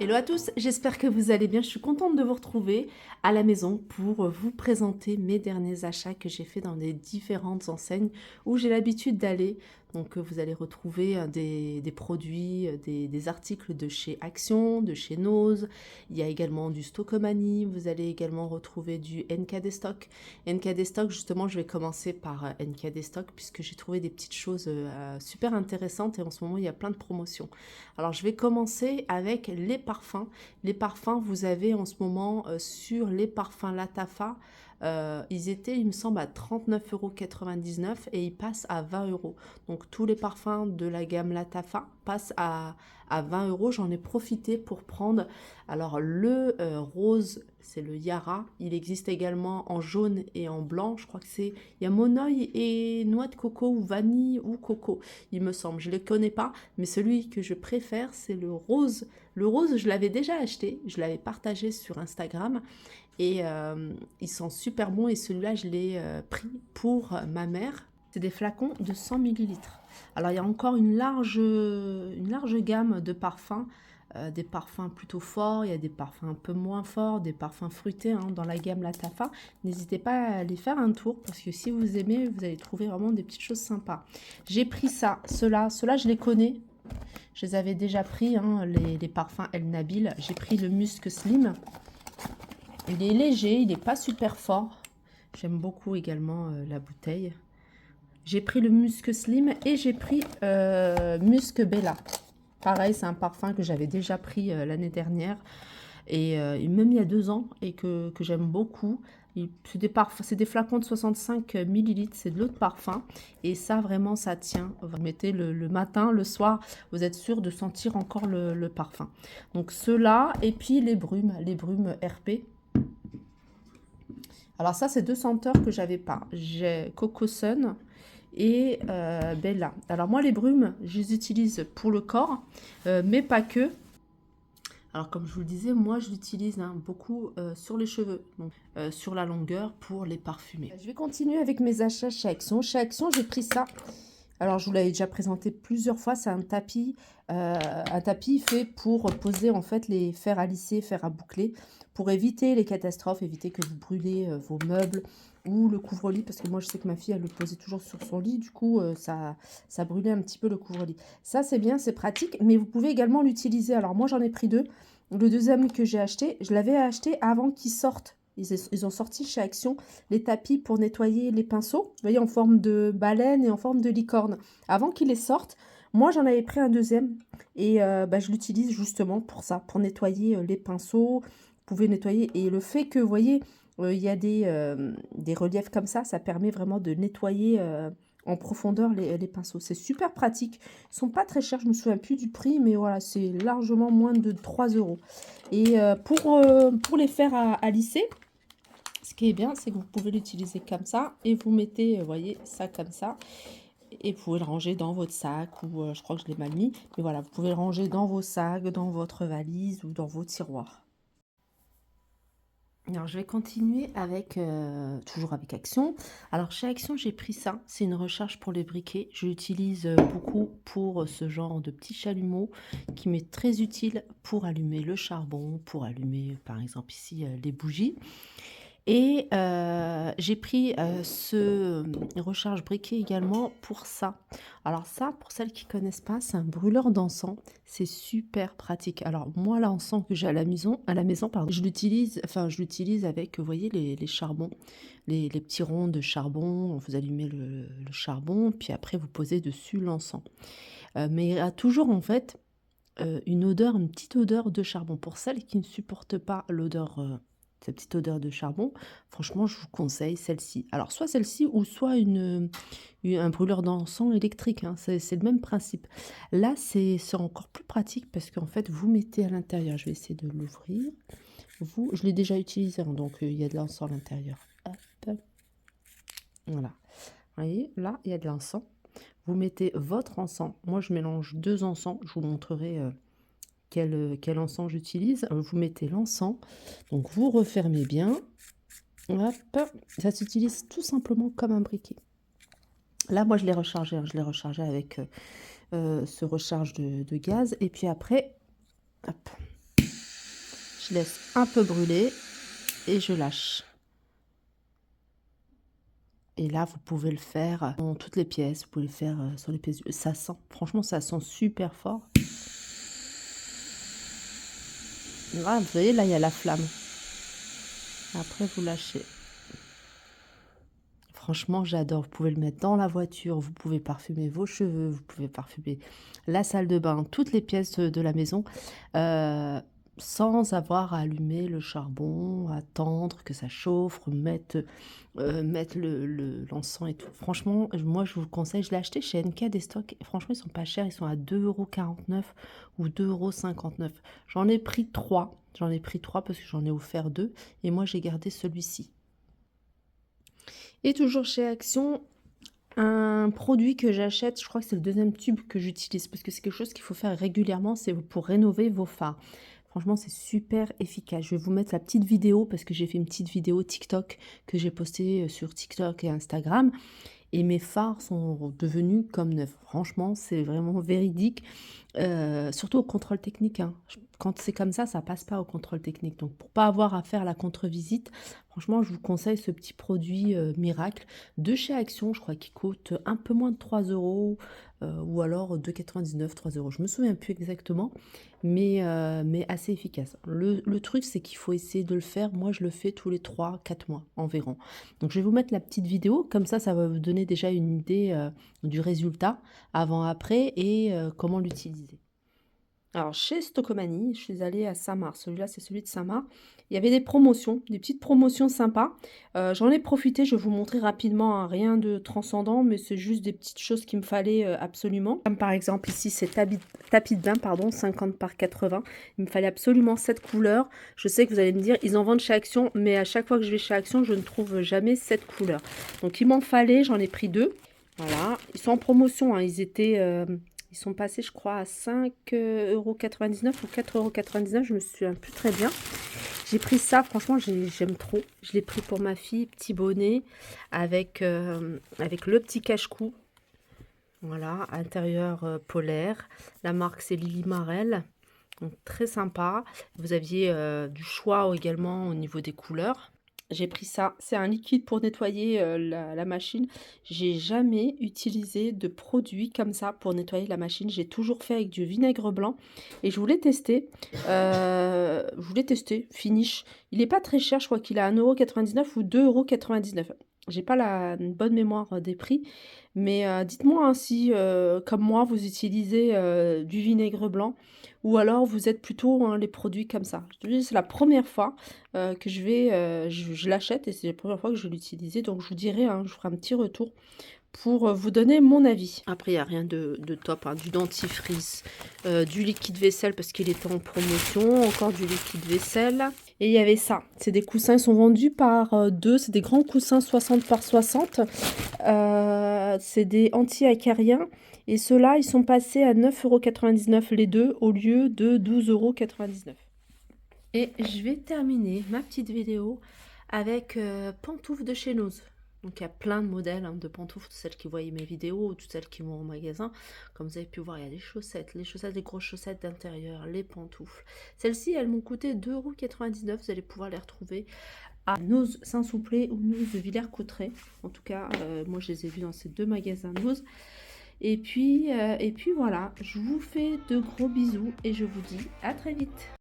Hello à tous, j'espère que vous allez bien. Je suis contente de vous retrouver à la maison pour vous présenter mes derniers achats que j'ai fait dans les différentes enseignes où j'ai l'habitude d'aller. Donc vous allez retrouver des produits, des articles de chez Action, de chez Nose. Il y a également du Stockomanie. Vous allez également retrouver du NKD Stock. NKD Stock, justement, je vais commencer par NKD Stock puisque j'ai trouvé des petites choses super intéressantes et en ce moment il y a plein de promotions. Alors, je vais commencer avec les parfums. Les parfums, vous avez en ce moment sur les parfums Latafa, ils étaient, il me semble, à 39,99 € et ils passent à 20 €. Donc, tous les parfums de la gamme Latafa passent à 20 €. J'en ai profité pour prendre, alors, le rose, c'est le Yara. Il existe également en jaune et en blanc. Je crois que c'est, il y a Monoï et noix de coco ou vanille ou coco, il me semble. Je ne les connais pas, mais celui que je préfère, c'est le rose. Le rose, je l'avais déjà acheté, je l'avais partagé sur Instagram et ils sont super bons et celui-là, je l'ai pris pour ma mère. C'est des flacons de 100 millilitres. Alors, il y a encore une large gamme de parfums, des parfums plutôt forts, il y a des parfums un peu moins forts, des parfums fruités hein, dans la gamme Latafa. N'hésitez pas à aller faire un tour parce que si vous aimez, vous allez trouver vraiment des petites choses sympas. J'ai pris ça, ceux-là je les connais. Je les avais déjà pris, hein, les parfums El Nabil. J'ai pris le Musc Slim. Il est léger, il n'est pas super fort. J'aime beaucoup également la bouteille. J'ai pris le Musc Slim et j'ai pris Musc Bella. Pareil, c'est un parfum que j'avais déjà pris l'année dernière et même il y a 2 ans et que j'aime beaucoup. C'est des flacons de 65 millilitres, c'est de l'eau de parfum et ça vraiment ça tient. Vous mettez le matin, le soir, vous êtes sûr de sentir encore le parfum. Donc ceux-là et puis les brumes RP. Alors ça c'est deux senteurs que j'avais pas. J'ai Coco Sun et Bella. Alors moi les brumes, je les utilise pour le corps, mais pas que. Alors comme je vous le disais, moi je l'utilise hein, beaucoup sur les cheveux, donc sur la longueur pour les parfumer. Je vais continuer avec mes achats chez Action. Chez Action, j'ai pris ça. Alors je vous l'avais déjà présenté plusieurs fois, c'est un tapis fait pour poser en fait les fers à lisser, fers à boucler, pour éviter les catastrophes, éviter que vous brûlez vos meubles ou le couvre-lit, parce que moi je sais que ma fille elle le posait toujours sur son lit, du coup ça brûlait un petit peu le couvre-lit. Ça c'est bien, c'est pratique, mais vous pouvez également l'utiliser. Alors moi j'en ai pris deux. Le deuxième que j'ai acheté, je l'avais acheté avant qu'il sorte. Ils ont sorti chez Action les tapis pour nettoyer les pinceaux, vous voyez, en forme de baleine et en forme de licorne. Avant qu'ils les sortent, moi j'en avais pris un deuxième et je l'utilise justement pour ça, pour nettoyer les pinceaux. Vous pouvez nettoyer et le fait que, vous voyez, il y a des reliefs comme ça permet vraiment de nettoyer en profondeur les pinceaux. C'est super pratique. Ils sont pas très chers, je me souviens plus du prix, mais voilà, c'est largement moins de 3 €. Et pour les faire à lisser, ce qui est bien, c'est que vous pouvez l'utiliser comme ça et vous mettez, vous voyez, ça comme ça. Et vous pouvez le ranger dans votre sac ou je crois que je l'ai mal mis. Mais voilà, vous pouvez le ranger dans vos sacs, dans votre valise ou dans vos tiroirs. Alors, je vais continuer avec, toujours avec Action. Alors, chez Action, j'ai pris ça. C'est une recharge pour les briquets. Je l'utilise beaucoup pour ce genre de petit chalumeau qui m'est très utile pour allumer le charbon, pour allumer, par exemple, ici, les bougies. Et j'ai pris ce recharge briquet également pour ça. Alors ça, pour celles qui ne connaissent pas, c'est un brûleur d'encens. C'est super pratique. Alors moi, l'encens que j'ai à la maison, pardon, je l'utilise avec, vous voyez, les charbons, les petits ronds de charbon. Vous allumez le charbon, puis après vous posez dessus l'encens. Mais il y a toujours en fait une petite odeur de charbon. Pour celles qui ne supportent pas l'odeur, cette petite odeur de charbon, franchement, je vous conseille celle-ci. Alors, soit celle-ci ou soit un brûleur d'encens électrique, hein, c'est le même principe. Là, c'est encore plus pratique parce qu'en fait, vous mettez à l'intérieur, je vais essayer de l'ouvrir. Je l'ai déjà utilisé, hein, donc il y a de l'encens à l'intérieur. Hop, voilà. Vous voyez, là, il y a de l'encens. Vous mettez votre encens. Moi, je mélange 2 encens. Je vous montrerai quel encens j'utilise. Vous mettez l'encens. Donc, vous refermez bien. Hop. Ça s'utilise tout simplement comme un briquet. Là, moi, je l'ai rechargé. Hein, je l'ai rechargé avec ce recharge de gaz. Et puis après, hop, Je laisse un peu brûler et je lâche. Et là, vous pouvez le faire dans toutes les pièces, vous pouvez le faire sur les pièces. Ça sent, franchement, ça sent super fort. Voilà, vous voyez, là, il y a la flamme. Après, vous lâchez. Franchement, j'adore. Vous pouvez le mettre dans la voiture, vous pouvez parfumer vos cheveux, vous pouvez parfumer la salle de bain, toutes les pièces de la maison, heu, sans avoir à allumer le charbon, attendre que ça chauffe, mettre l'encens et tout. Franchement, moi, je vous le conseille. Je l'ai acheté chez NK des stocks et franchement, ils sont pas chers. Ils sont à 2,49 € ou 2,59 €. J'en ai pris 3 parce que j'en ai offert 2 et moi, j'ai gardé celui-ci. Et toujours chez Action, un produit que j'achète, je crois que c'est le deuxième tube que j'utilise parce que c'est quelque chose qu'il faut faire régulièrement, c'est pour rénover vos fards. Franchement, c'est super efficace. Je vais vous mettre la petite vidéo parce que j'ai fait une petite vidéo TikTok que j'ai postée sur TikTok et Instagram. Et mes fards sont devenus comme neufs. Franchement, c'est vraiment véridique, surtout au contrôle technique, hein. Quand c'est comme ça passe pas au contrôle technique. Donc pour pas avoir à faire la contre-visite, franchement, je vous conseille ce petit produit, miracle de chez Action. Je crois qu'il coûte un peu moins de 3 €, ou alors 2,99 €, 3 €. Je me souviens plus exactement, mais assez efficace. Le truc, c'est qu'il faut essayer de le faire. Moi, je le fais tous les 3 4 mois environ. Donc je vais vous mettre la petite vidéo, comme ça va vous donner déjà une idée, du résultat avant-après et comment l'utiliser. Alors chez Stocomanie, je suis allée à Saint-Marc. Celui-là, c'est celui de Saint-Marc. Il y avait des promotions, des petites promotions sympas. J'en ai profité, je vais vous montrer rapidement, hein, rien de transcendant, mais c'est juste des petites choses qu'il me fallait, absolument. Comme par exemple ici, c'est tapis de bain, pardon, 50 par 80. Il me fallait absolument cette couleur. Je sais que vous allez me dire, ils en vendent chez Action, mais à chaque fois que je vais chez Action, je ne trouve jamais cette couleur. Donc il m'en fallait, j'en ai pris 2. Voilà, ils sont en promotion, hein. Ils sont passés, je crois, à 5,99 € ou 4,99 €, je me souviens plus très bien. J'ai pris ça, franchement, j'aime trop. Je l'ai pris pour ma fille, petit bonnet, avec le petit cache-cou. Voilà, intérieur polaire. La marque, c'est Lily Marel. Donc, très sympa. Vous aviez du choix également au niveau des couleurs. J'ai pris ça, c'est un liquide pour nettoyer la machine. J'ai jamais utilisé de produit comme ça pour nettoyer la machine. J'ai toujours fait avec du vinaigre blanc et je voulais tester. Finish. Il n'est pas très cher, je crois qu'il est à 1,99 € ou 2,99 €. J'ai pas une bonne mémoire des prix, mais dites-moi, hein, si, comme moi, vous utilisez du vinaigre blanc ou alors vous êtes plutôt, hein, les produits comme ça. Je te dis, c'est la première fois que je l'achète et c'est la première fois que je vais l'utiliser. Donc je vous dirai, hein, je ferai un petit retour pour vous donner mon avis. Après, il n'y a rien de top, hein, du dentifrice, du liquide vaisselle parce qu'il était en promotion, encore du liquide vaisselle. Et il y avait ça, c'est des coussins, ils sont vendus par 2, c'est des grands coussins 60 par 60. C'est des anti-acariens. Et ceux-là, ils sont passés à 9,99 € les deux au lieu de 12,99 €. Et je vais terminer ma petite vidéo avec pantoufles de chez Nose. Donc il y a plein de modèles, hein, de pantoufles, toutes celles qui voyaient mes vidéos, toutes celles qui vont au magasin. Comme vous avez pu voir, il y a les chaussettes, les grosses chaussettes d'intérieur, les pantoufles. Celles-ci, elles m'ont coûté 2,99 €. Vous allez pouvoir les retrouver à Nose Saint-Souplé ou Nose de Villers-Cotterêts. En tout cas, moi je les ai vues dans ces deux magasins Nose. Et puis voilà, je vous fais de gros bisous et je vous dis à très vite.